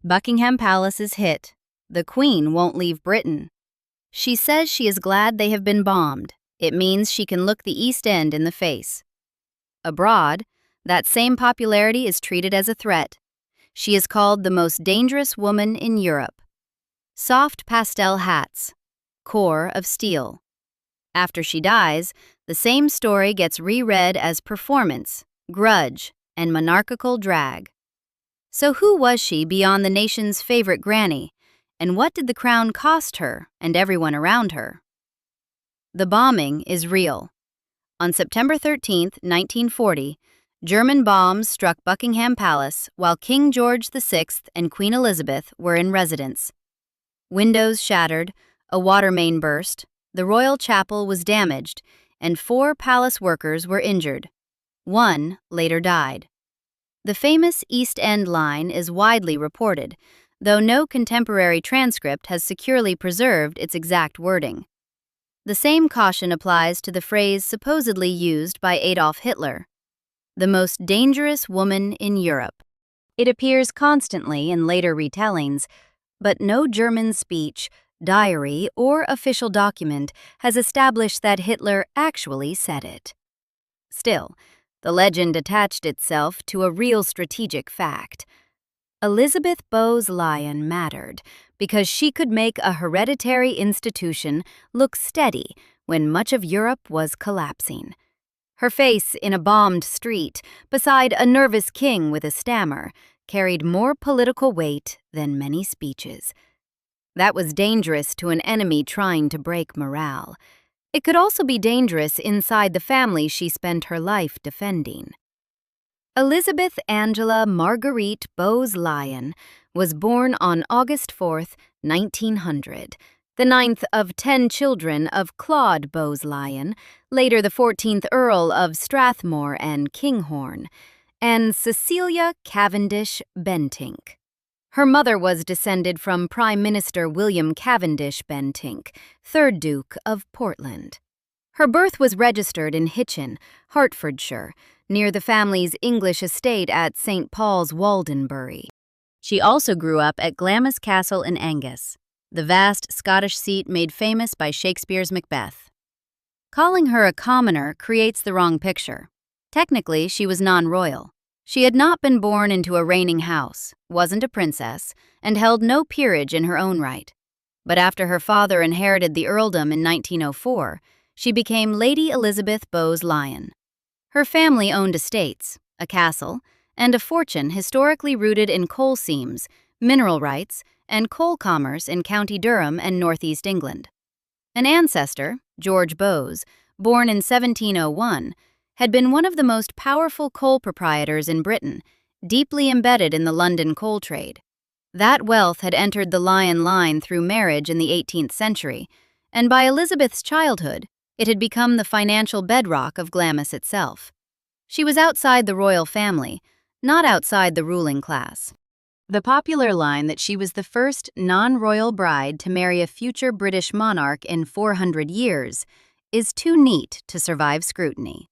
Buckingham Palace is hit. The Queen won't leave Britain. She says she is glad they have been bombed. It means she can look the East End in the face. Abroad, that same popularity is treated as a threat. She is called the most dangerous woman in Europe. Soft pastel hats. Core of steel. After she dies, the same story gets reread as performance, grudge, and monarchical drag. So who was she beyond the nation's favorite granny, and what did the crown cost her and everyone around her? The bombing is real. On September 13, 1940, German bombs struck Buckingham Palace while King George VI and Queen Elizabeth were in residence. Windows shattered, a water main burst, the royal chapel was damaged, and 4 palace workers were injured. 1 later died. The famous East End line is widely reported, though no contemporary transcript has securely preserved its exact wording. The same caution applies to the phrase supposedly used by Adolf Hitler, the most dangerous woman in Europe. It appears constantly in later retellings, but no German speech, diary, or official document has established that Hitler actually said it. Still, the legend attached itself to a real strategic fact. Elizabeth Bowes-Lyon mattered because she could make a hereditary institution look steady when much of Europe was collapsing. Her face in a bombed street, beside a nervous king with a stammer, carried more political weight than many speeches. That was dangerous to an enemy trying to break morale. It could also be dangerous inside the family she spent her life defending. Elizabeth Angela Marguerite Bowes-Lyon was born on August 4, 1900, the 9th of 10 children of Claude Bowes-Lyon, later the 14th Earl of Strathmore and Kinghorn, and Cecilia Cavendish Bentinck. Her mother was descended from Prime Minister William Cavendish Bentinck, 3rd Duke of Portland. Her birth was registered in Hitchin, Hertfordshire, near the family's English estate at St. Paul's, Waldenbury. She also grew up at Glamis Castle in Angus, the vast Scottish seat made famous by Shakespeare's Macbeth. Calling her a commoner creates the wrong picture. Technically, she was non-royal. She had not been born into a reigning house, wasn't a princess, and held no peerage in her own right. But after her father inherited the earldom in 1904, she became Lady Elizabeth Bowes-Lyon. Her family owned estates, a castle, and a fortune historically rooted in coal seams, mineral rights, and coal commerce in County Durham and northeast England. An ancestor, George Bowes, born in 1701, had been one of the most powerful coal proprietors in Britain, deeply embedded in the London coal trade. That wealth had entered the Lyon line through marriage in the 18th century, and by Elizabeth's childhood, it had become the financial bedrock of Glamis itself. She was outside the royal family, not outside the ruling class. The popular line that she was the first non-royal bride to marry a future British monarch in 400 years is too neat to survive scrutiny.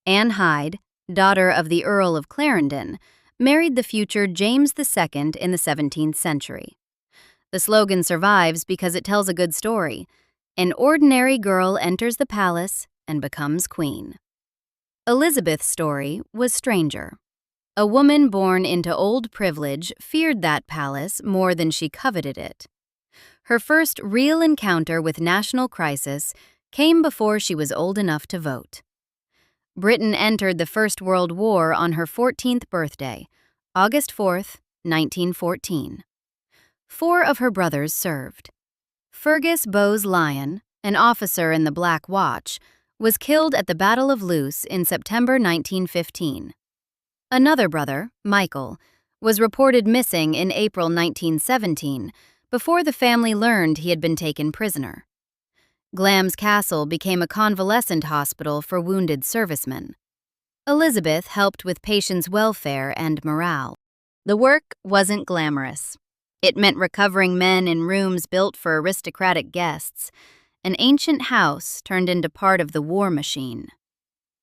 Anne Hyde, daughter of the Earl of Clarendon, married the future James II in the 17th century. The slogan survives because it tells a good story. An ordinary girl enters the palace and becomes queen. Elizabeth's story was stranger. A woman born into old privilege feared that palace more than she coveted it. Her first real encounter with national crisis came before she was old enough to vote. Britain entered the First World War on her 14th birthday, August 4, 1914. 4 of her brothers served. Fergus Bowes-Lyon, an officer in the Black Watch, was killed at the Battle of Loos in September 1915. Another brother, Michael, was reported missing in April 1917 before the family learned he had been taken prisoner. Glamis Castle became a convalescent hospital for wounded servicemen. Elizabeth helped with patients' welfare and morale. The work wasn't glamorous. It meant recovering men in rooms built for aristocratic guests. An ancient house turned into part of the war machine.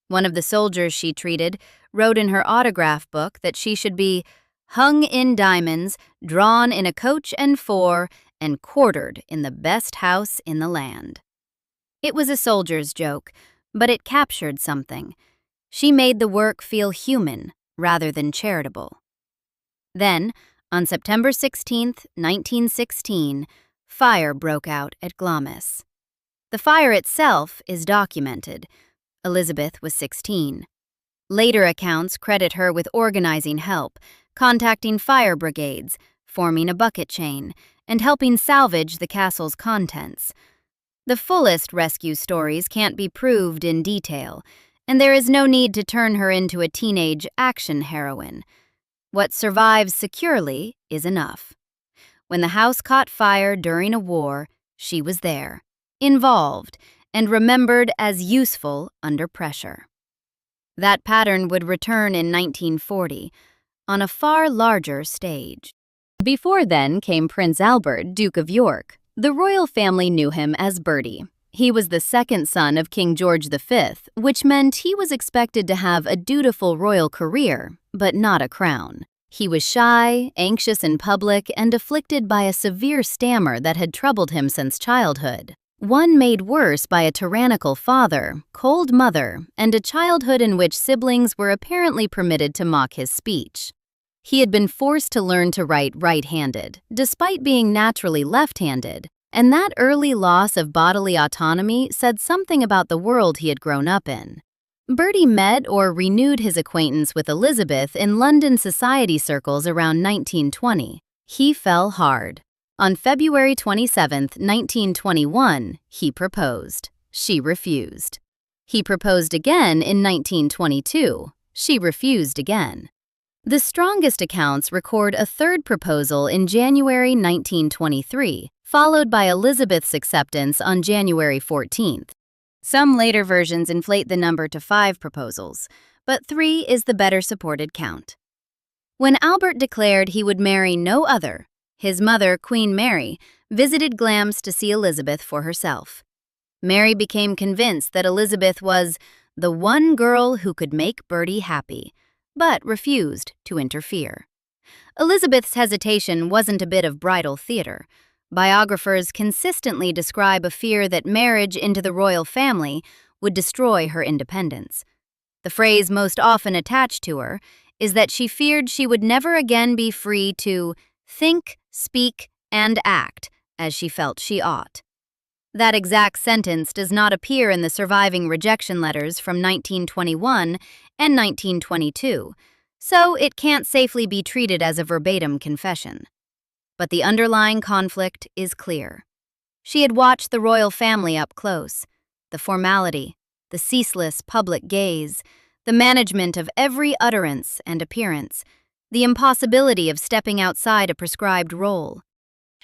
One of the soldiers she treated wrote in her autograph book that she should be hung in diamonds, drawn in a coach and four, and quartered in the best house in the land. It was a soldier's joke, but it captured something. She made the work feel human rather than charitable. Then, on September 16, 1916, fire broke out at Glamis. The fire itself is documented. Elizabeth was 16. Later accounts credit her with organizing help, contacting fire brigades, forming a bucket chain, and helping salvage the castle's contents. The fullest rescue stories can't be proved in detail, and there is no need to turn her into a teenage action heroine. What survives securely is enough. When the house caught fire during a war, she was there, involved, and remembered as useful under pressure. That pattern would return in 1940, on a far larger stage. Before then came Prince Albert, Duke of York. The royal family knew him as Bertie. He was the second son of King George V, which meant he was expected to have a dutiful royal career, but not a crown. He was shy, anxious in public, and afflicted by a severe stammer that had troubled him since childhood. One made worse by a tyrannical father, cold mother, and a childhood in which siblings were apparently permitted to mock his speech. He had been forced to learn to write right-handed, despite being naturally left-handed, and that early loss of bodily autonomy said something about the world he had grown up in. Bertie met or renewed his acquaintance with Elizabeth in London society circles around 1920. He fell hard. On February 27, 1921, he proposed. She refused. He proposed again in 1922. She refused again. The strongest accounts record a third proposal in January 1923, followed by Elizabeth's acceptance on January 14th. Some later versions inflate the number to 5 proposals, but 3 is the better supported count. When Albert declared he would marry no other, his mother, Queen Mary, visited Glamis to see Elizabeth for herself. Mary became convinced that Elizabeth was the one girl who could make Bertie happy, but refused to interfere. Elizabeth's hesitation wasn't a bit of bridal theater. Biographers consistently describe a fear that marriage into the royal family would destroy her independence. The phrase most often attached to her is that she feared she would never again be free to think, speak, and act as she felt she ought. That exact sentence does not appear in the surviving rejection letters from 1921 and 1922, so it can't safely be treated as a verbatim confession. But the underlying conflict is clear. She had watched the royal family up close, the formality, the ceaseless public gaze, the management of every utterance and appearance, the impossibility of stepping outside a prescribed role.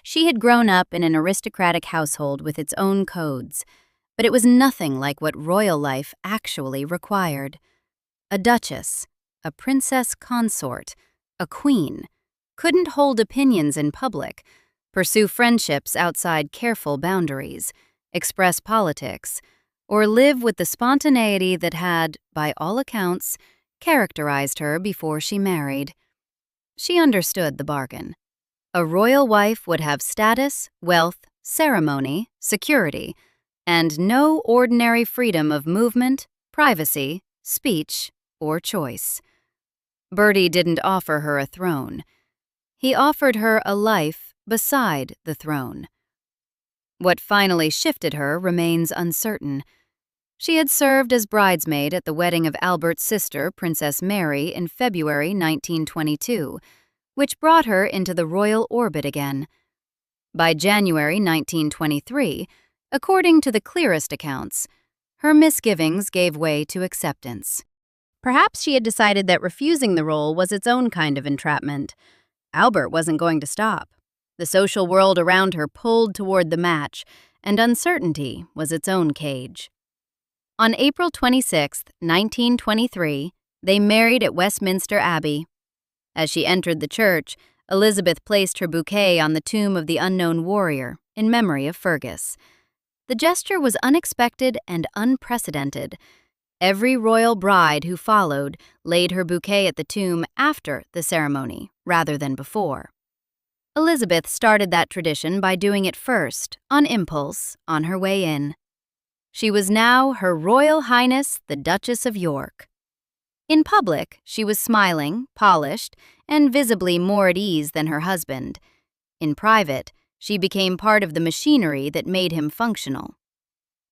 She had grown up in an aristocratic household with its own codes, but it was nothing like what royal life actually required. A duchess, a princess consort, a queen, couldn't hold opinions in public, pursue friendships outside careful boundaries, express politics, or live with the spontaneity that had, by all accounts, characterized her before she married. She understood the bargain. A royal wife would have status, wealth, ceremony, security, and no ordinary freedom of movement, privacy, speech, or choice. Bertie didn't offer her a throne. He offered her a life beside the throne. What finally shifted her remains uncertain. She had served as bridesmaid at the wedding of Albert's sister, Princess Mary, in February 1922, which brought her into the royal orbit again. By January 1923, according to the clearest accounts, her misgivings gave way to acceptance. Perhaps she had decided that refusing the role was its own kind of entrapment. Albert wasn't going to stop. The social world around her pulled toward the match, and uncertainty was its own cage. On April 26, 1923, they married at Westminster Abbey. As she entered the church, Elizabeth placed her bouquet on the tomb of the unknown warrior in memory of Fergus. The gesture was unexpected and unprecedented. Every royal bride who followed laid her bouquet at the tomb after the ceremony, rather than before. Elizabeth started that tradition by doing it first, on impulse, on her way in. She was now Her Royal Highness the Duchess of York. In public, she was smiling, polished, and visibly more at ease than her husband. In private, she became part of the machinery that made him functional.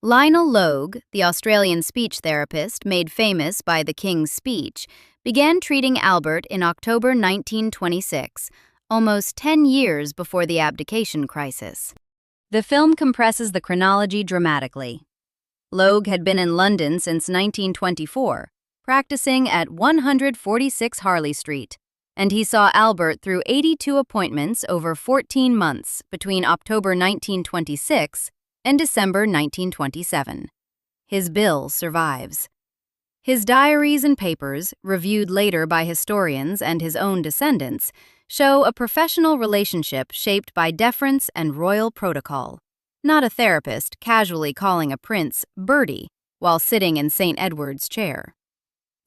Lionel Logue, the Australian speech therapist made famous by the King's Speech, began treating Albert in October 1926, almost 10 years before the abdication crisis. The film compresses the chronology dramatically. Logue had been in London since 1924, practicing at 146 Harley Street, and he saw Albert through 82 appointments over 14 months between October 1926 and December 1927. His bill survives. His diaries and papers, reviewed later by historians and his own descendants, show a professional relationship shaped by deference and royal protocol, not a therapist casually calling a prince Bertie while sitting in St. Edward's chair.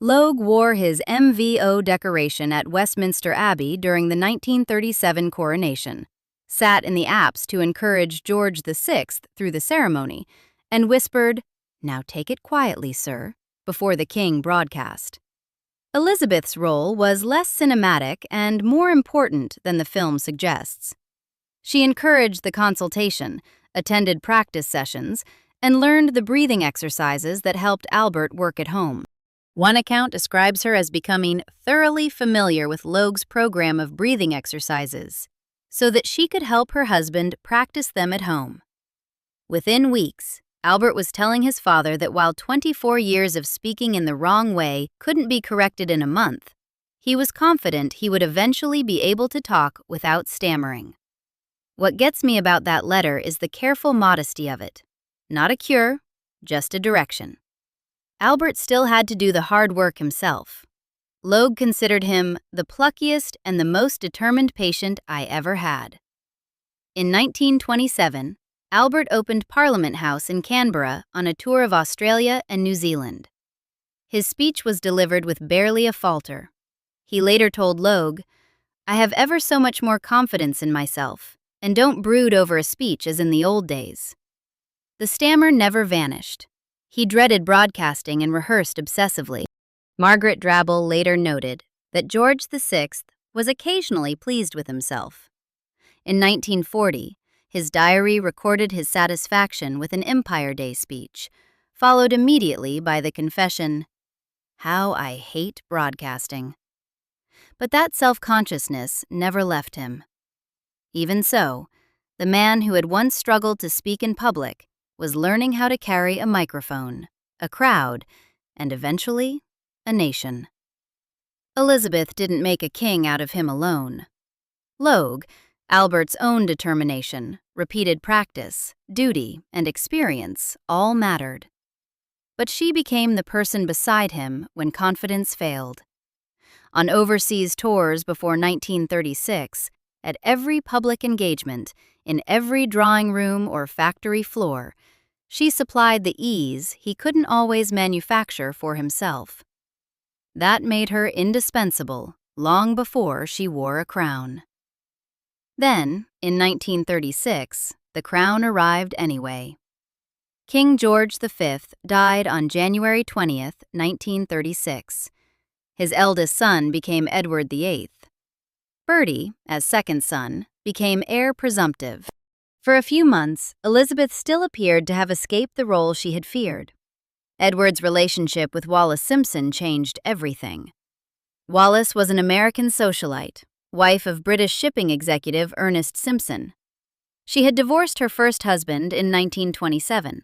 Logue wore his MVO decoration at Westminster Abbey during the 1937 coronation, sat in the apse to encourage George VI through the ceremony, and whispered, "Now take it quietly, sir," before the king broadcast. Elizabeth's role was less cinematic and more important than the film suggests. She encouraged the consultation, attended practice sessions, and learned the breathing exercises that helped Albert work at home. One account describes her as becoming thoroughly familiar with Logue's program of breathing exercises, so that she could help her husband practice them at home. Within weeks, Albert was telling his father that while 24 years of speaking in the wrong way couldn't be corrected in a month, he was confident he would eventually be able to talk without stammering. What gets me about that letter is the careful modesty of it. Not a cure, just a direction. Albert still had to do the hard work himself. Logue considered him the pluckiest and the most determined patient I ever had. In 1927, Albert opened Parliament House in Canberra on a tour of Australia and New Zealand. His speech was delivered with barely a falter. He later told Logue, "I have ever so much more confidence in myself, and don't brood over a speech as in the old days." The stammer never vanished. He dreaded broadcasting and rehearsed obsessively. Margaret Drabble later noted that George VI was occasionally pleased with himself. In 1940, his diary recorded his satisfaction with an Empire Day speech, followed immediately by the confession, "How I hate broadcasting." But that self-consciousness never left him. Even so, the man who had once struggled to speak in public was learning how to carry a microphone, a crowd, and eventually, a nation. Elizabeth didn't make a king out of him alone. Logue, Albert's own determination, repeated practice, duty, and experience all mattered. But she became the person beside him when confidence failed. On overseas tours before 1936, at every public engagement, in every drawing room or factory floor, she supplied the ease he couldn't always manufacture for himself. That made her indispensable long before she wore a crown. Then, in 1936, the crown arrived anyway. King George V died on January 20th, 1936. His eldest son became Edward VIII. Bertie, as second son, became heir presumptive. For a few months, Elizabeth still appeared to have escaped the role she had feared. Edward's relationship with Wallis Simpson changed everything. Wallis was an American socialite, wife of British shipping executive Ernest Simpson. She had divorced her first husband in 1927.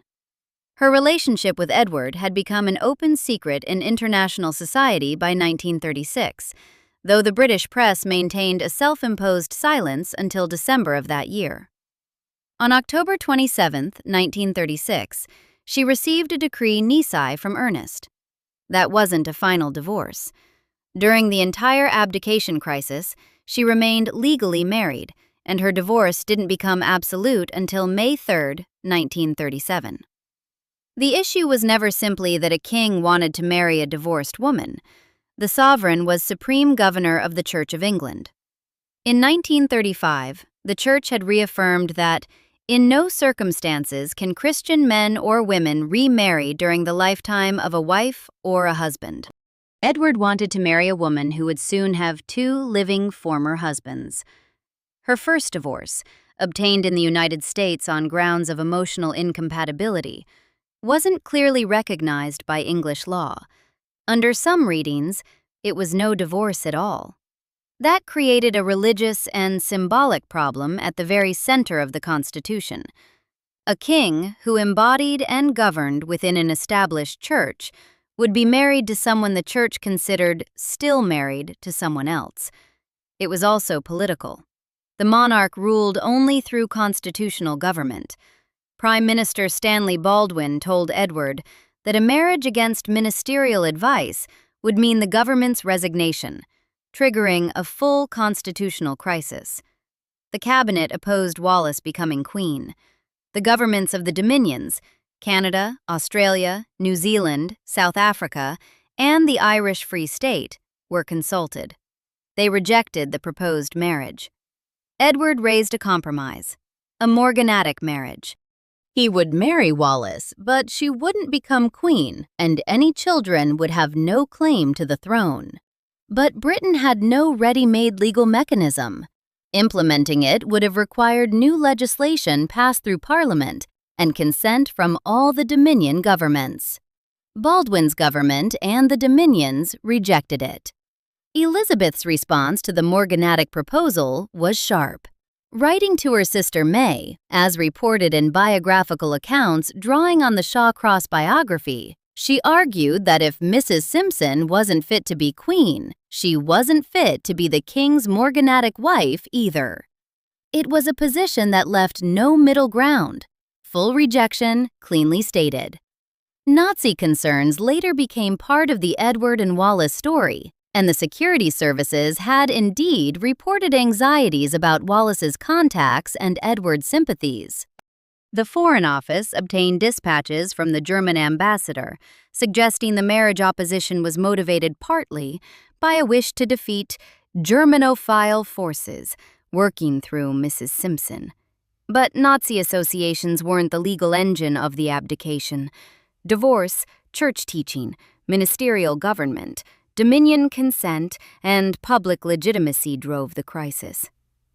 Her relationship with Edward had become an open secret in international society by 1936, though the British press maintained a self-imposed silence until December of that year. On October 27, 1936, she received a decree nisi from Ernest. That wasn't a final divorce. During the entire abdication crisis, she remained legally married, and her divorce didn't become absolute until May 3, 1937. The issue was never simply that a king wanted to marry a divorced woman. The sovereign was supreme governor of the Church of England. In 1935, the Church had reaffirmed that in no circumstances can Christian men or women remarry during the lifetime of a wife or a husband. Edward wanted to marry a woman who would soon have 2 living former husbands. Her first divorce, obtained in the United States on grounds of emotional incompatibility, wasn't clearly recognized by English law. Under some readings, it was no divorce at all. That created a religious and symbolic problem at the very center of the Constitution. A king who embodied and governed within an established church would be married to someone the church considered still married to someone else. It was also political. The monarch ruled only through constitutional government. Prime Minister Stanley Baldwin told Edward that a marriage against ministerial advice would mean the government's resignation, triggering a full constitutional crisis. The cabinet opposed Wallis becoming queen. The governments of the Dominions, Canada, Australia, New Zealand, South Africa, and the Irish Free State, were consulted. They rejected the proposed marriage. Edward raised a compromise, a morganatic marriage. He would marry Wallis, but she wouldn't become queen, and any children would have no claim to the throne. But Britain had no ready-made legal mechanism. Implementing it would have required new legislation passed through Parliament and consent from all the Dominion governments. Baldwin's government and the Dominions rejected it. Elizabeth's response to the morganatic proposal was sharp. Writing to her sister May, as reported in biographical accounts drawing on the Shawcross biography, she argued that if Mrs. Simpson wasn't fit to be queen, she wasn't fit to be the king's morganatic wife either. It was a position that left no middle ground. Full rejection, cleanly stated. Nazi concerns later became part of the Edward and Wallis story, and the security services had indeed reported anxieties about Wallis's contacts and Edward's sympathies. The Foreign Office obtained dispatches from the German ambassador, suggesting the marriage opposition was motivated partly by a wish to defeat Germanophile forces working through Mrs. Simpson. But Nazi associations weren't the legal engine of the abdication. Divorce, church teaching, ministerial government, Dominion consent, and public legitimacy drove the crisis.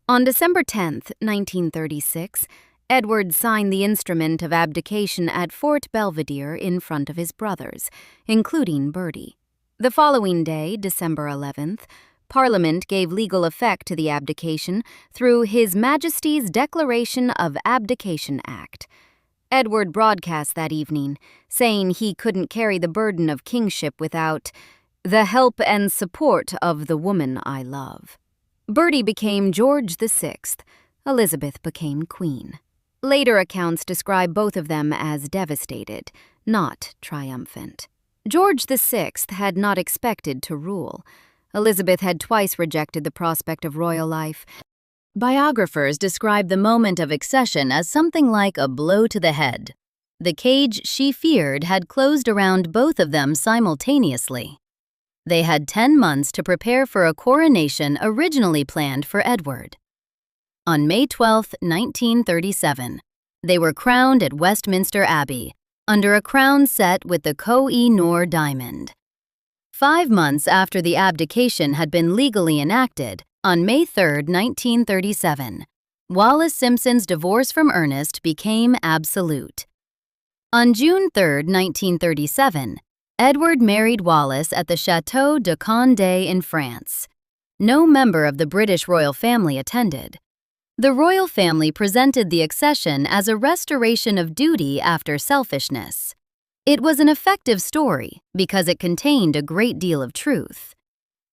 On December 10, 1936, Edward signed the instrument of abdication at Fort Belvedere in front of his brothers, including Bertie. The following day, December 11th, Parliament gave legal effect to the abdication through His Majesty's Declaration of Abdication Act. Edward broadcast that evening, saying he couldn't carry the burden of kingship without the help and support of the woman I love. Bertie became George VI. Elizabeth became queen. Later accounts describe both of them as devastated, not triumphant. George VI had not expected to rule. Elizabeth had twice rejected the prospect of royal life. Biographers describe the moment of accession as something like a blow to the head. The cage she feared had closed around both of them simultaneously. They had 10 months to prepare for a coronation originally planned for Edward. On May 12, 1937, they were crowned at Westminster Abbey, under a crown set with the Koh-i-Noor diamond. 5 months after the abdication had been legally enacted, on May 3, 1937, Wallis Simpson's divorce from Ernest became absolute. On June 3, 1937, Edward married Wallis at the Château de Condé in France. No member of the British royal family attended. The royal family presented the accession as a restoration of duty after selfishness. It was an effective story because it contained a great deal of truth.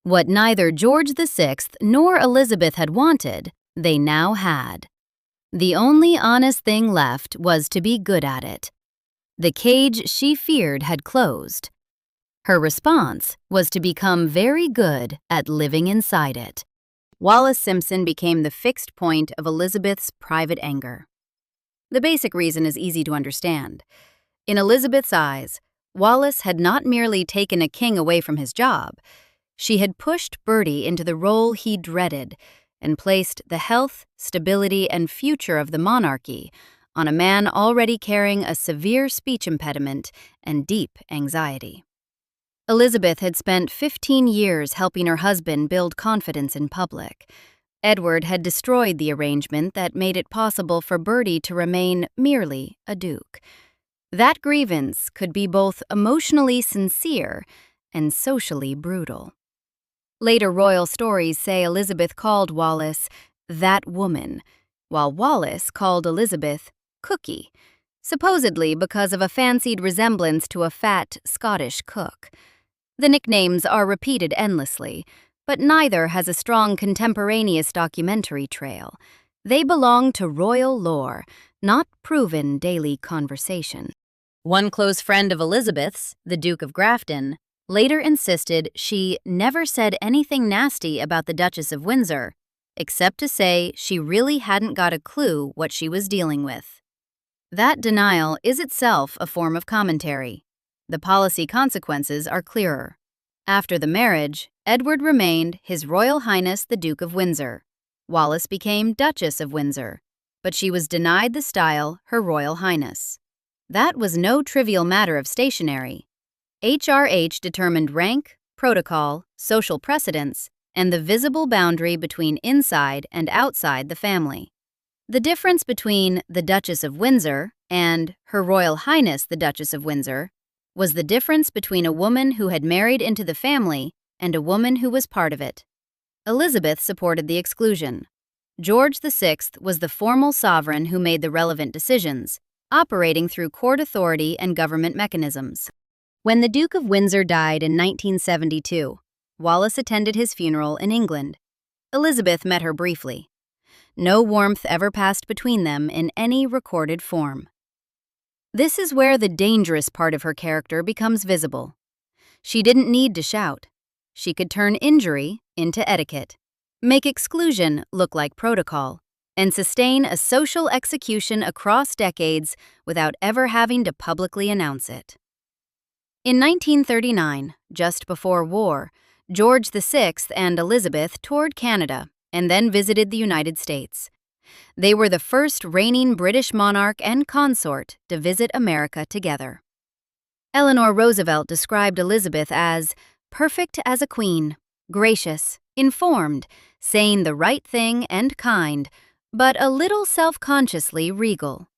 What neither George VI nor Elizabeth had wanted, they now had. The only honest thing left was to be good at it. The cage she feared had closed. Her response was to become very good at living inside it. Wallis Simpson became the fixed point of Elizabeth's private anger. The basic reason is easy to understand. In Elizabeth's eyes, Wallis had not merely taken a king away from his job. She had pushed Bertie into the role he dreaded, and placed the health, stability, and future of the monarchy on a man already carrying a severe speech impediment and deep anxiety. Elizabeth had spent 15 years helping her husband build confidence in public. Edward had destroyed the arrangement that made it possible for Bertie to remain merely a duke. That grievance could be both emotionally sincere and socially brutal. Later royal stories say Elizabeth called Wallis "that woman," while Wallis called Elizabeth "Cookie," supposedly because of a fancied resemblance to a fat Scottish cook. The nicknames are repeated endlessly, but neither has a strong contemporaneous documentary trail. They belong to royal lore, not proven daily conversation. One close friend of Elizabeth's, the Duke of Grafton, later insisted she never said anything nasty about the Duchess of Windsor, except to say she really hadn't got a clue what she was dealing with. That denial is itself a form of commentary. The policy consequences are clearer. After the marriage, Edward remained His Royal Highness the Duke of Windsor. Wallis became Duchess of Windsor, but she was denied the style Her Royal Highness. That was no trivial matter of stationery. HRH determined rank, protocol, social precedence, and the visible boundary between inside and outside the family. The difference between the Duchess of Windsor and Her Royal Highness the Duchess of Windsor was the difference between a woman who had married into the family and a woman who was part of it. Elizabeth supported the exclusion. George VI was the formal sovereign who made the relevant decisions, operating through court authority and government mechanisms. When the Duke of Windsor died in 1972, Wallis attended his funeral in England. Elizabeth met her briefly. No warmth ever passed between them in any recorded form. This is where the dangerous part of her character becomes visible. She didn't need to shout. She could turn injury into etiquette, make exclusion look like protocol, and sustain a social execution across decades without ever having to publicly announce it. In 1939, just before war, George VI and Elizabeth toured Canada and then visited the United States. They were the first reigning British monarch and consort to visit America together. Eleanor Roosevelt described Elizabeth as perfect as a queen, gracious, informed, saying the right thing and kind, but a little self-consciously regal.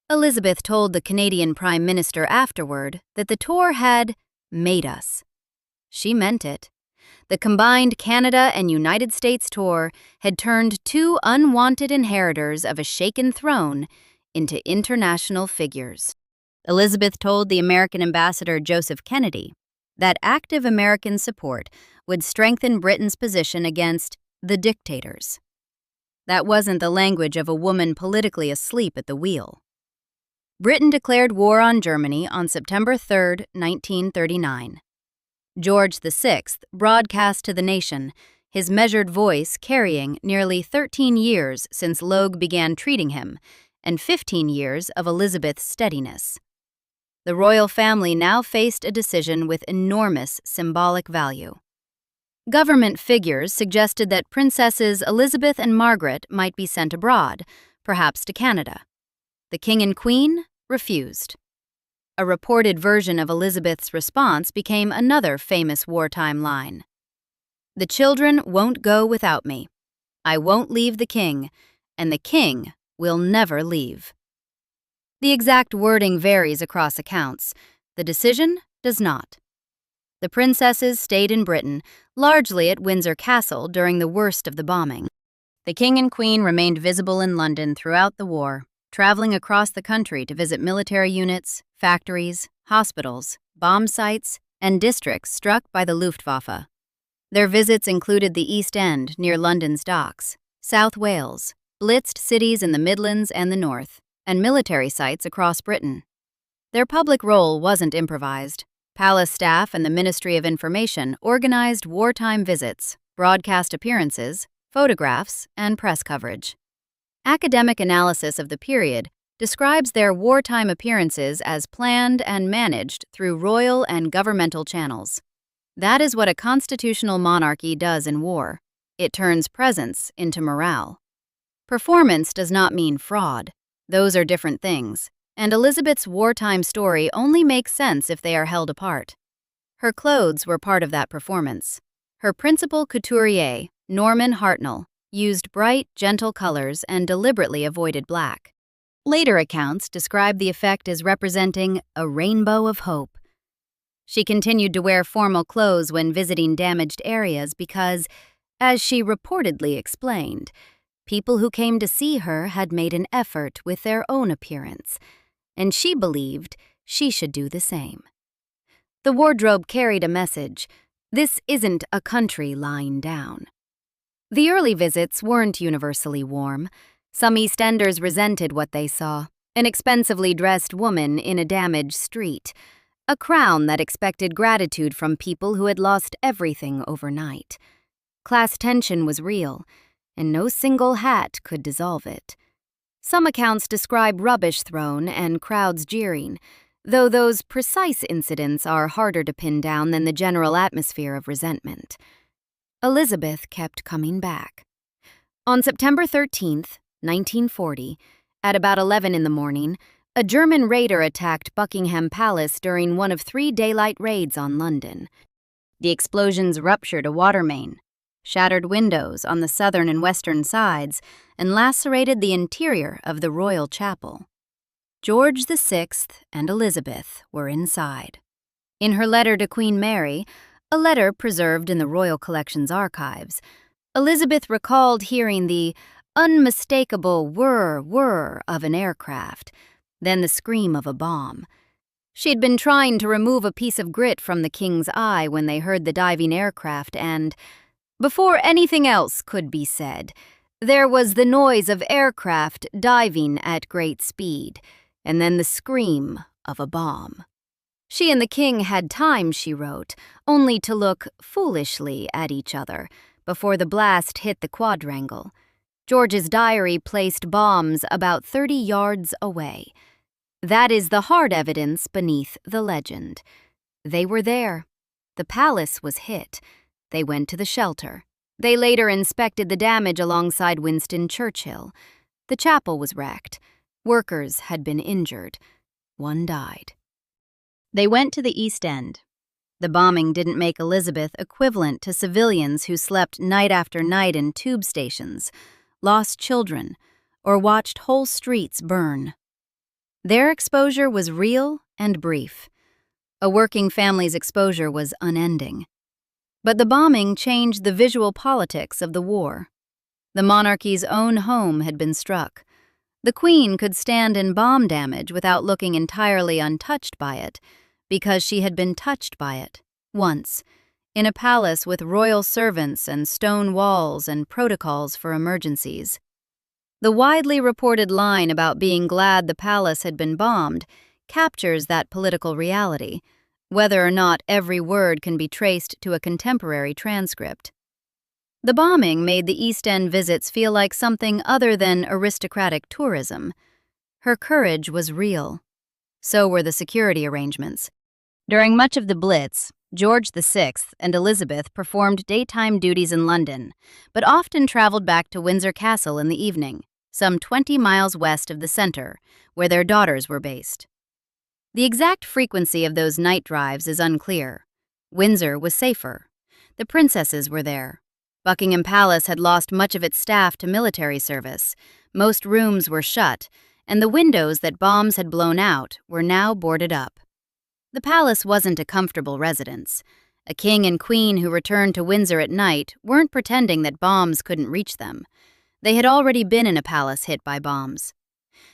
Elizabeth told the Canadian Prime Minister afterward that the tour had made us. She meant it. The combined Canada and United States tour had turned two unwanted inheritors of a shaken throne into international figures. Elizabeth told the American ambassador Joseph Kennedy that active American support would strengthen Britain's position against the dictators. That wasn't the language of a woman politically asleep at the wheel. Britain declared war on Germany on September 3, 1939. George VI broadcast to the nation, his measured voice carrying nearly 13 years since Logue began treating him, and 15 years of Elizabeth's steadiness. The royal family now faced a decision with enormous symbolic value. Government figures suggested that Princesses Elizabeth and Margaret might be sent abroad, perhaps to Canada. The King and Queen refused. A reported version of Elizabeth's response became another famous wartime line. "The children won't go without me. I won't leave the king, and the king will never leave." The exact wording varies across accounts. The decision does not. The princesses stayed in Britain, largely at Windsor Castle during the worst of the bombing. The king and queen remained visible in London throughout the war, traveling across the country to visit military units, factories, hospitals, bomb sites, and districts struck by the Luftwaffe. Their visits included the East End near London's docks, South Wales, blitzed cities in the Midlands and the North, and military sites across Britain. Their public role wasn't improvised. Palace staff and the Ministry of Information organized wartime visits, broadcast appearances, photographs, and press coverage. Academic analysis of the period describes their wartime appearances as planned and managed through royal and governmental channels. That is what a constitutional monarchy does in war. It turns presence into morale. Performance does not mean fraud. Those are different things, and Elizabeth's wartime story only makes sense if they are held apart. Her clothes were part of that performance. Her principal couturier, Norman Hartnell, used bright, gentle colors and deliberately avoided black. Later accounts describe the effect as representing a rainbow of hope. She continued to wear formal clothes when visiting damaged areas because, as she reportedly explained, people who came to see her had made an effort with their own appearance, and she believed she should do the same. The wardrobe carried a message: this isn't a country lying down. The early visits weren't universally warm. Some EastEnders resented what they saw: an expensively dressed woman in a damaged street, a crown that expected gratitude from people who had lost everything overnight. Class tension was real, and no single hat could dissolve it. Some accounts describe rubbish thrown and crowds jeering, though those precise incidents are harder to pin down than the general atmosphere of resentment. Elizabeth kept coming back. On September 13th, 1940, at about 11 in the morning, a German raider attacked Buckingham Palace during one of 3 daylight raids on London. The explosions ruptured a water main, shattered windows on the southern and western sides, and lacerated the interior of the royal chapel. George VI and Elizabeth were inside. In her letter to Queen Mary, a letter preserved in the Royal Collection's archives, Elizabeth recalled hearing the unmistakable whir of an aircraft, then the scream of a bomb. She'd been trying to remove a piece of grit from the king's eye when they heard the diving aircraft, and, before anything else could be said, there was the noise of aircraft diving at great speed, and then the scream of a bomb. She and the king had time, she wrote, only to look foolishly at each other before the blast hit the quadrangle. George's diary placed bombs about 30 yards away. That is the hard evidence beneath the legend. They were there. The palace was hit. They went to the shelter. They later inspected the damage alongside Winston Churchill. The chapel was wrecked. Workers had been injured. One died. They went to the East End. The bombing didn't make Elizabeth equivalent to civilians who slept night after night in tube stations, lost children, or watched whole streets burn. Their exposure was real and brief. A working family's exposure was unending. But the bombing changed the visual politics of the war. The monarchy's own home had been struck. The Queen could stand in bomb damage without looking entirely untouched by it, because she had been touched by it, once, in a palace with royal servants and stone walls and protocols for emergencies. The widely reported line about being glad the palace had been bombed captures that political reality, whether or not every word can be traced to a contemporary transcript. The bombing made the East End visits feel like something other than aristocratic tourism. Her courage was real. So were the security arrangements. During much of the Blitz, George VI and Elizabeth performed daytime duties in London, but often traveled back to Windsor Castle in the evening, some 20 miles west of the center, where their daughters were based. The exact frequency of those night drives is unclear. Windsor was safer. The princesses were there. Buckingham Palace had lost much of its staff to military service. Most rooms were shut, and the windows that bombs had blown out were now boarded up. The palace wasn't a comfortable residence. A king and queen who returned to Windsor at night weren't pretending that bombs couldn't reach them. They had already been in a palace hit by bombs.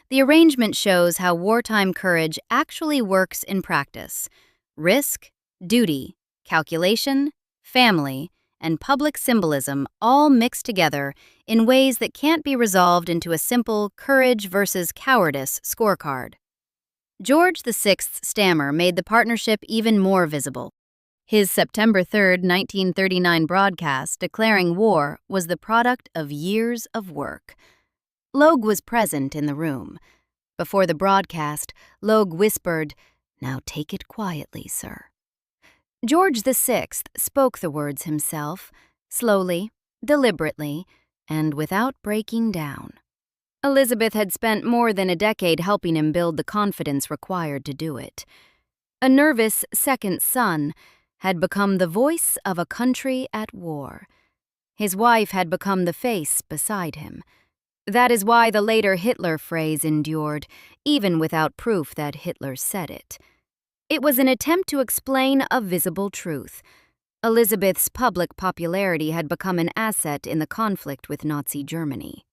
The arrangement shows how wartime courage actually works in practice. Risk, duty, calculation, family, and public symbolism all mixed together in ways that can't be resolved into a simple courage versus cowardice scorecard. George VI's stammer made the partnership even more visible. His September 3, 1939 broadcast declaring war was the product of years of work. Logue was present in the room. Before the broadcast, Logue whispered, "Now take it quietly, sir." George VI spoke the words himself, slowly, deliberately, and without breaking down. Elizabeth had spent more than a decade helping him build the confidence required to do it. A nervous second son had become the voice of a country at war. His wife had become the face beside him. That is why the later Hitler phrase endured, even without proof that Hitler said it. It was an attempt to explain a visible truth. Elizabeth's public popularity had become an asset in the conflict with Nazi Germany.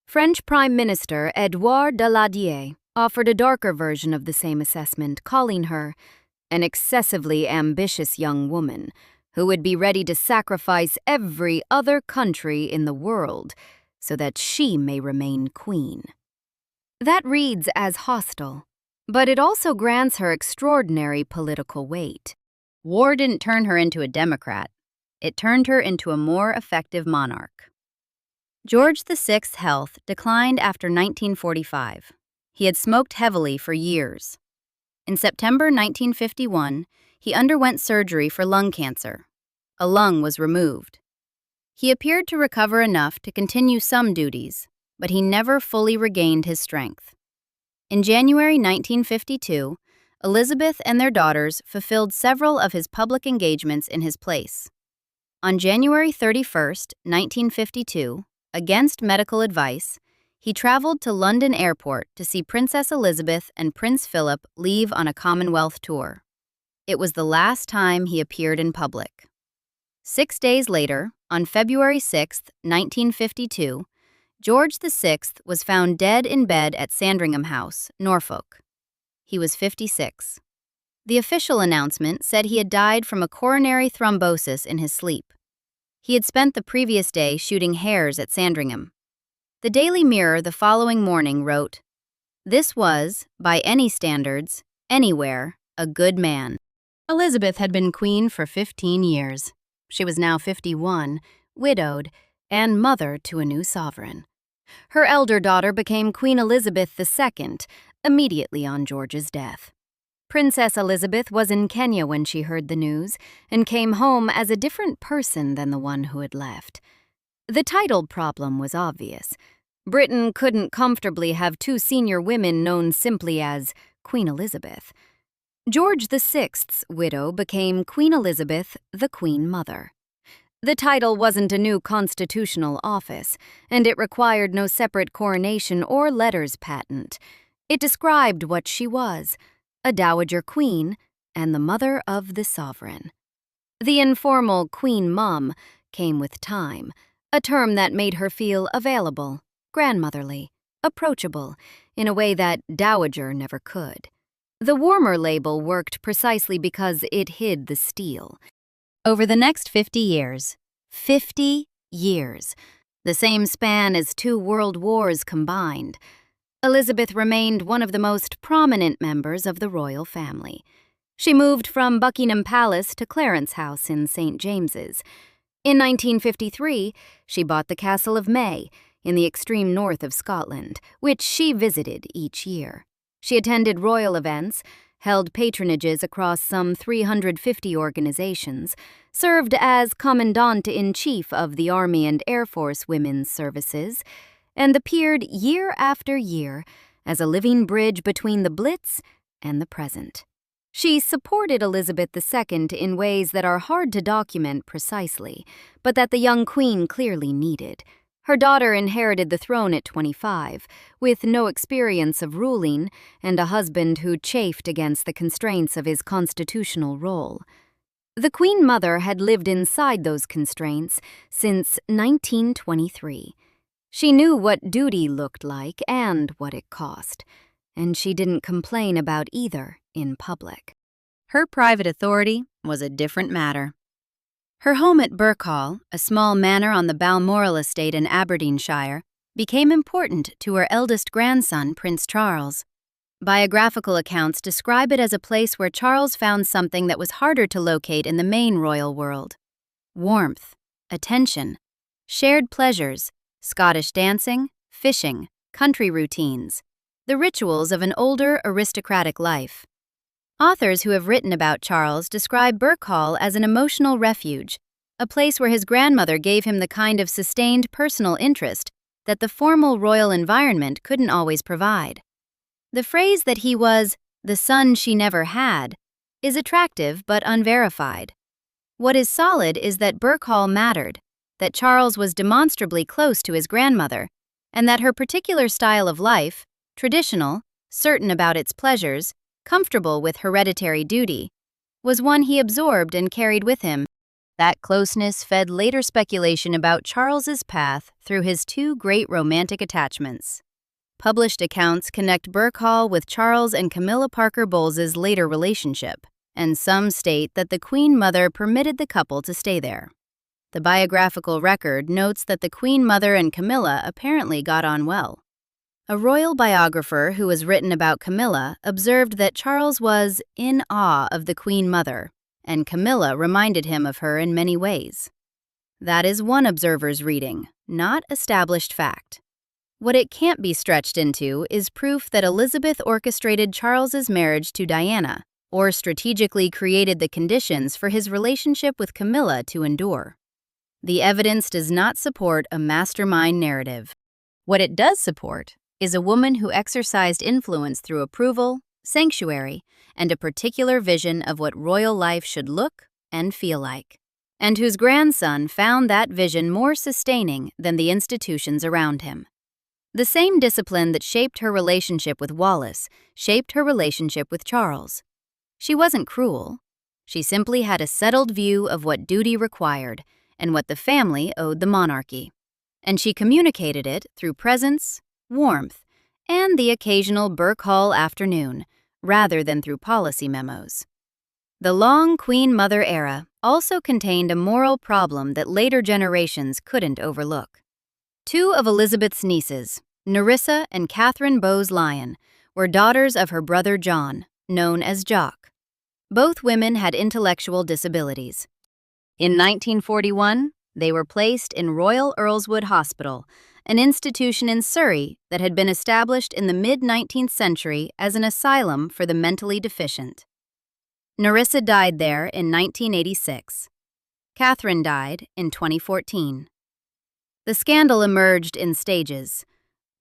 French Prime Minister Édouard Daladier offered a darker version of the same assessment, calling her an excessively ambitious young woman who would be ready to sacrifice every other country in the world so that she may remain queen. That reads as hostile, but it also grants her extraordinary political weight. War didn't turn her into a Democrat. It turned her into a more effective monarch. George VI's health declined after 1945. He had smoked heavily for years. In September 1951, he underwent surgery for lung cancer. A lung was removed. He appeared to recover enough to continue some duties, but he never fully regained his strength. In January 1952, Elizabeth and their daughters fulfilled several of his public engagements in his place. On January 31, 1952, against medical advice, he traveled to London Airport to see Princess Elizabeth and Prince Philip leave on a Commonwealth tour. It was the last time he appeared in public. 6 days later, on February 6, 1952, George VI was found dead in bed at Sandringham House, Norfolk. He was 56. The official announcement said he had died from a coronary thrombosis in his sleep. He had spent the previous day shooting hares at Sandringham. The Daily Mirror the following morning wrote, "This was, by any standards, anywhere, a good man." Elizabeth had been queen for 15 years. She was now 51, widowed, and mother to a new sovereign. Her elder daughter became Queen Elizabeth II immediately on George's death. Princess Elizabeth was in Kenya when she heard the news and came home as a different person than the one who had left. The title problem was obvious. Britain couldn't comfortably have two senior women known simply as Queen Elizabeth. George VI's widow became Queen Elizabeth, the Queen Mother. The title wasn't a new constitutional office, and it required no separate coronation or letters patent. It described what she was, a dowager queen and the mother of the sovereign. The informal Queen Mum came with time, a term that made her feel available, grandmotherly, approachable, in a way that dowager never could. The warmer label worked precisely because it hid the steel. Over the next 50 years, the same span as 2 world wars combined, Elizabeth remained one of the most prominent members of the royal family. She moved from Buckingham Palace to Clarence House in St. James's. In 1953, she bought the Castle of May in the extreme north of Scotland, which she visited each year. She attended royal events, held patronages across some 350 organizations, served as Commandant-in-Chief of the Army and Air Force Women's Services, and appeared year after year as a living bridge between the Blitz and the present. She supported Elizabeth II in ways that are hard to document precisely, but that the young queen clearly needed. Her daughter inherited the throne at 25, with no experience of ruling and a husband who chafed against the constraints of his constitutional role. The Queen Mother had lived inside those constraints since 1923. She knew what duty looked like and what it cost, and she didn't complain about either in public. Her private authority was a different matter. Her home at Birkhall, a small manor on the Balmoral estate in Aberdeenshire, became important to her eldest grandson, Prince Charles. Biographical accounts describe it as a place where Charles found something that was harder to locate in the main royal world: warmth, attention, shared pleasures, Scottish dancing, fishing, country routines, the rituals of an older aristocratic life. Authors who have written about Charles describe Birkhall as an emotional refuge, a place where his grandmother gave him the kind of sustained personal interest that the formal royal environment couldn't always provide. The phrase that he was the son she never had is attractive but unverified. What is solid is that Burke Hall mattered, that Charles was demonstrably close to his grandmother, and that her particular style of life, traditional, certain about its pleasures, comfortable with hereditary duty, was one he absorbed and carried with him. That closeness fed later speculation about Charles's path through his two great romantic attachments. Published accounts connect Burke Hall with Charles and Camilla Parker Bowles's later relationship, and some state that the Queen Mother permitted the couple to stay there. The biographical record notes that the Queen Mother and Camilla apparently got on well. A royal biographer who has written about Camilla observed that Charles was in awe of the Queen Mother, and Camilla reminded him of her in many ways. That is one observer's reading, not established fact. What it can't be stretched into is proof that Elizabeth orchestrated Charles's marriage to Diana, or strategically created the conditions for his relationship with Camilla to endure. The evidence does not support a mastermind narrative. What it does support is a woman who exercised influence through approval, sanctuary, and a particular vision of what royal life should look and feel like, and whose grandson found that vision more sustaining than the institutions around him. The same discipline that shaped her relationship with Wallace shaped her relationship with Charles. She wasn't cruel. She simply had a settled view of what duty required and what the family owed the monarchy. And she communicated it through presence, warmth, and the occasional Burke Hall afternoon, rather than through policy memos. The long Queen Mother era also contained a moral problem that later generations couldn't overlook. Two of Elizabeth's nieces, Nerissa and Catherine Bowes-Lyon, were daughters of her brother John, known as Jock. Both women had intellectual disabilities. In 1941, they were placed in Royal Earlswood Hospital, an institution in Surrey that had been established in the mid-19th century as an asylum for the mentally deficient. Nerissa died there in 1986. Catherine died in 2014. The scandal emerged in stages.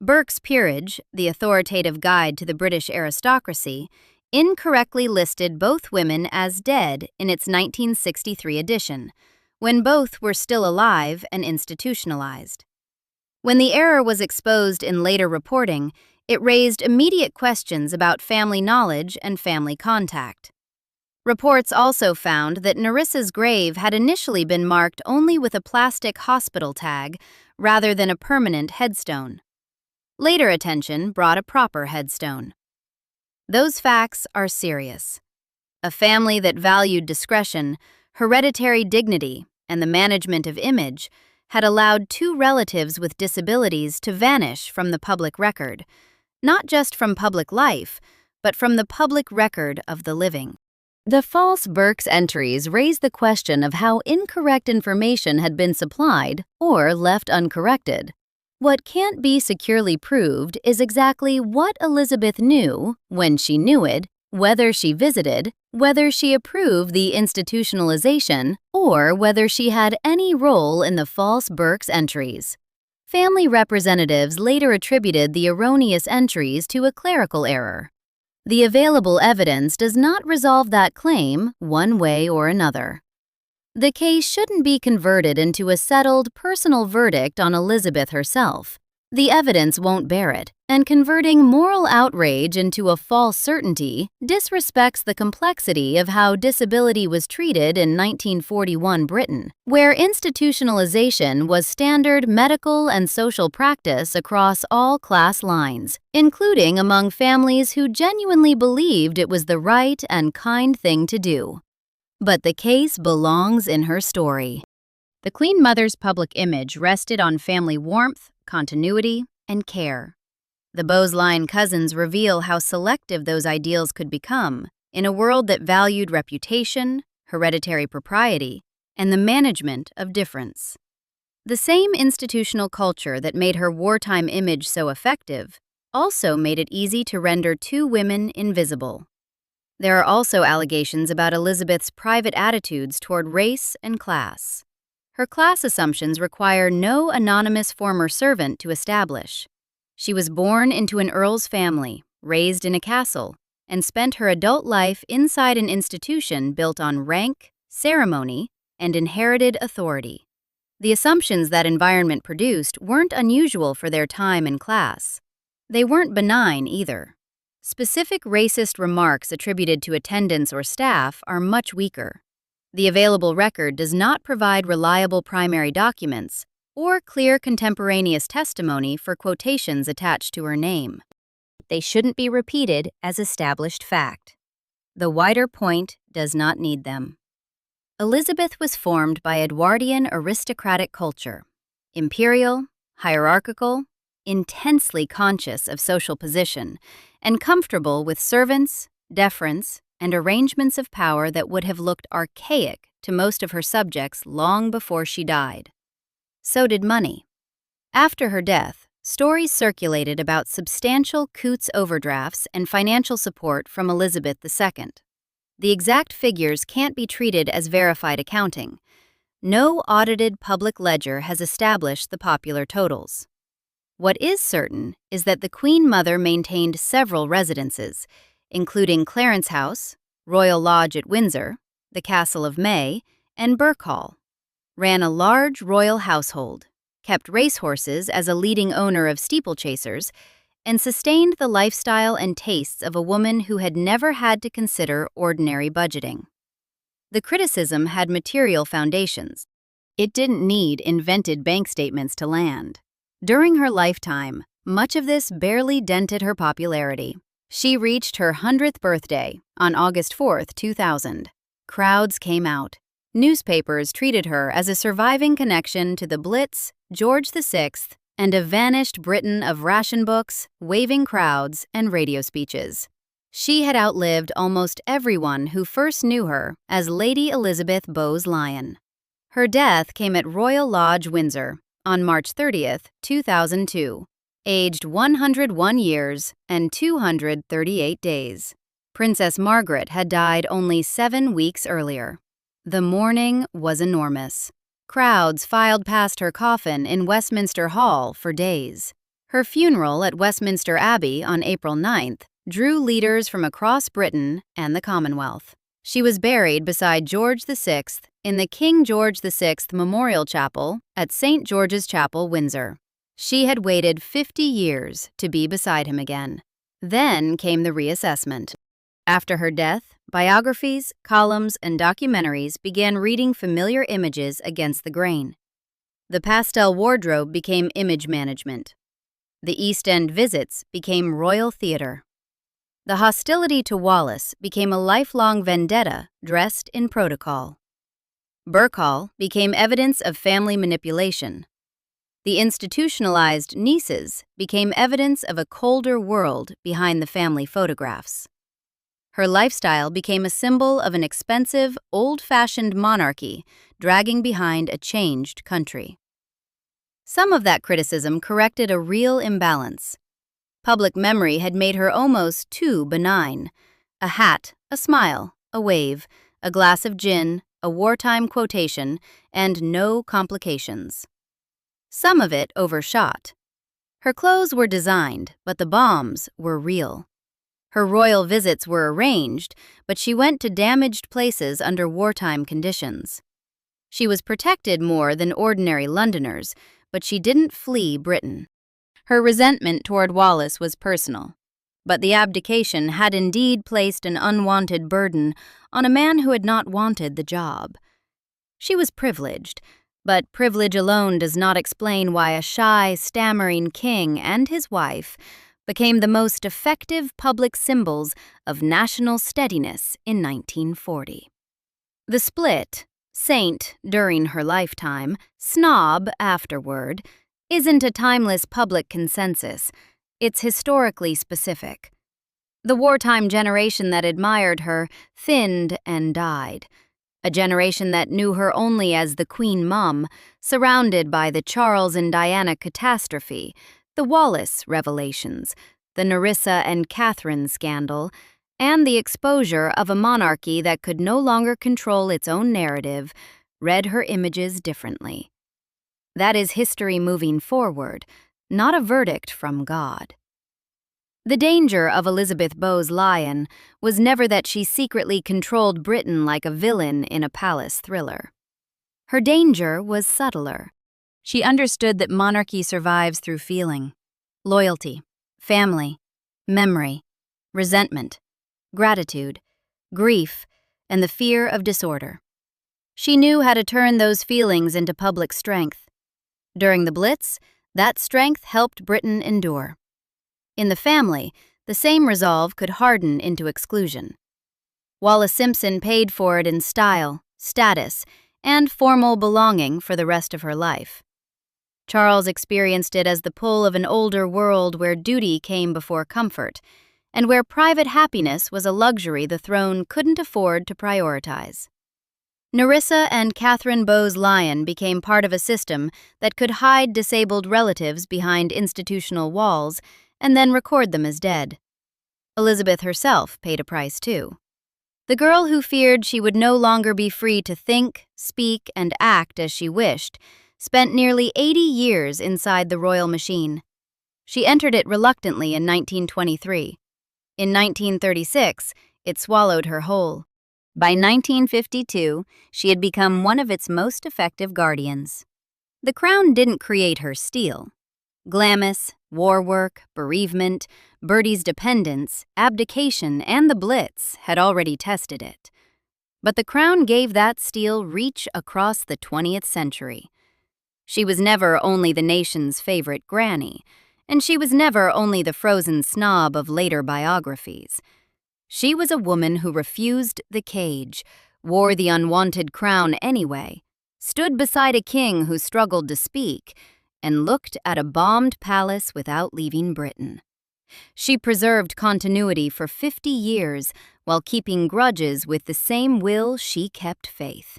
Burke's Peerage, the authoritative guide to the British aristocracy, incorrectly listed both women as dead in its 1963 edition, when both were still alive and institutionalized. When the error was exposed in later reporting, it raised immediate questions about family knowledge and family contact. Reports also found that Nerissa's grave had initially been marked only with a plastic hospital tag rather than a permanent headstone. Later attention brought a proper headstone. Those facts are serious. A family that valued discretion, hereditary dignity, and the management of image had allowed two relatives with disabilities to vanish from the public record, not just from public life, but from the public record of the living. The false Burke's entries raise the question of how incorrect information had been supplied or left uncorrected. What can't be securely proved is exactly what Elizabeth knew, when she knew it, whether she visited, whether she approved the institutionalization, or whether she had any role in the false Burke's entries. Family representatives later attributed the erroneous entries to a clerical error. The available evidence does not resolve that claim one way or another. The case shouldn't be converted into a settled personal verdict on Elizabeth herself. The evidence won't bear it, and converting moral outrage into a false certainty disrespects the complexity of how disability was treated in 1941 Britain, where institutionalization was standard medical and social practice across all class lines, including among families who genuinely believed it was the right and kind thing to do. But the case belongs in her story. The Queen Mother's public image rested on family warmth, continuity, and care. The Bowes-Lyon cousins reveal how selective those ideals could become in a world that valued reputation, hereditary propriety, and the management of difference. The same institutional culture that made her wartime image so effective also made it easy to render two women invisible. There are also allegations about Elizabeth's private attitudes toward race and class. Her class assumptions require no anonymous former servant to establish. She was born into an earl's family, raised in a castle, and spent her adult life inside an institution built on rank, ceremony, and inherited authority. The assumptions that environment produced weren't unusual for their time and class. They weren't benign either. Specific racist remarks attributed to attendants or staff are much weaker. The available record does not provide reliable primary documents or clear contemporaneous testimony for quotations attached to her name. They shouldn't be repeated as established fact. The wider point does not need them. Elizabeth was formed by Edwardian aristocratic culture, imperial, hierarchical, intensely conscious of social position, and comfortable with servants, deference, and arrangements of power that would have looked archaic to most of her subjects long before she died. So did money. After her death, stories circulated about substantial Coots overdrafts and financial support from Elizabeth II. The exact figures can't be treated as verified accounting. No audited public ledger has established the popular totals. What is certain is that the Queen Mother maintained several residences, including Clarence House, Royal Lodge at Windsor, the Castle of May, and Birk Hall, ran a large royal household, kept racehorses as a leading owner of steeplechasers, and sustained the lifestyle and tastes of a woman who had never had to consider ordinary budgeting. The criticism had material foundations. It didn't need invented bank statements to land. During her lifetime, much of this barely dented her popularity. She reached her 100th birthday on August 4, 2000. Crowds came out. Newspapers treated her as a surviving connection to the Blitz, George VI, and a vanished Britain of ration books, waving crowds, and radio speeches. She had outlived almost everyone who first knew her as Lady Elizabeth Bowes-Lyon. Her death came at Royal Lodge, Windsor, on March 30, 2002, aged 101 years and 238 days. Princess Margaret had died only 7 weeks earlier. The mourning was enormous. Crowds filed past her coffin in Westminster Hall for days. Her funeral at Westminster Abbey on April 9th drew leaders from across Britain and the Commonwealth. She was buried beside George VI in the King George VI Memorial Chapel at St. George's Chapel, Windsor. She had waited 50 years to be beside him again. Then came the reassessment. After her death, biographies, columns, and documentaries began reading familiar images against the grain. The pastel wardrobe became image management. The East End visits became royal theater. The hostility to Wallace became a lifelong vendetta dressed in protocol. Birk Hall became evidence of family manipulation. The institutionalized nieces became evidence of a colder world behind the family photographs. Her lifestyle became a symbol of an expensive, old-fashioned monarchy dragging behind a changed country. Some of that criticism corrected a real imbalance. Public memory had made her almost too benign. A hat, a smile, a wave, a glass of gin, a wartime quotation, and no complications. Some of it overshot. Her clothes were designed, but the bombs were real. Her royal visits were arranged, but she went to damaged places under wartime conditions. She was protected more than ordinary Londoners, but she didn't flee Britain. Her resentment toward Wallace was personal, but the abdication had indeed placed an unwanted burden on a man who had not wanted the job. She was privileged, but privilege alone does not explain why a shy, stammering king and his wife became the most effective public symbols of national steadiness in 1940. The split, saint during her lifetime, snob afterward, isn't a timeless public consensus. It's historically specific. The wartime generation that admired her thinned and died. A generation that knew her only as the Queen Mum, surrounded by the Charles and Diana catastrophe, the Wallace revelations, the Nerissa and Catherine scandal, and the exposure of a monarchy that could no longer control its own narrative, read her images differently. That is history moving forward, not a verdict from God. The danger of Elizabeth Bowes Lyon was never that she secretly controlled Britain like a villain in a palace thriller. Her danger was subtler. She understood that monarchy survives through feeling, loyalty, family, memory, resentment, gratitude, grief, and the fear of disorder. She knew how to turn those feelings into public strength. During the Blitz, that strength helped Britain endure. In the family, the same resolve could harden into exclusion. Wallace Simpson paid for it in style, status, and formal belonging for the rest of her life. Charles experienced it as the pull of an older world where duty came before comfort, and where private happiness was a luxury the throne couldn't afford to prioritize. Nerissa and Catherine Bowes Lyon became part of a system that could hide disabled relatives behind institutional walls and then record them as dead. Elizabeth herself paid a price too. The girl who feared she would no longer be free to think, speak, and act as she wished spent nearly 80 years inside the royal machine. She entered it reluctantly in 1923. In 1936, it swallowed her whole. By 1952, she had become one of its most effective guardians. The crown didn't create her steel. Glamis, war work, bereavement, Bertie's dependence, abdication, and the Blitz had already tested it. But the crown gave that steel reach across the 20th century. She was never only the nation's favorite granny, and she was never only the frozen snob of later biographies. She was a woman who refused the cage, wore the unwanted crown anyway, stood beside a king who struggled to speak, and looked at a bombed palace without leaving Britain. She preserved continuity for 50 years while keeping grudges with the same will she kept faith.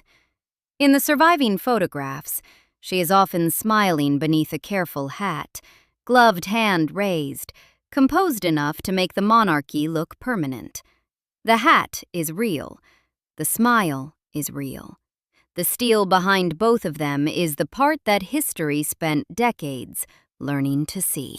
In the surviving photographs, she is often smiling beneath a careful hat, gloved hand raised, composed enough to make the monarchy look permanent. The hat is real. The smile is real. The steel behind both of them is the part that history spent decades learning to see.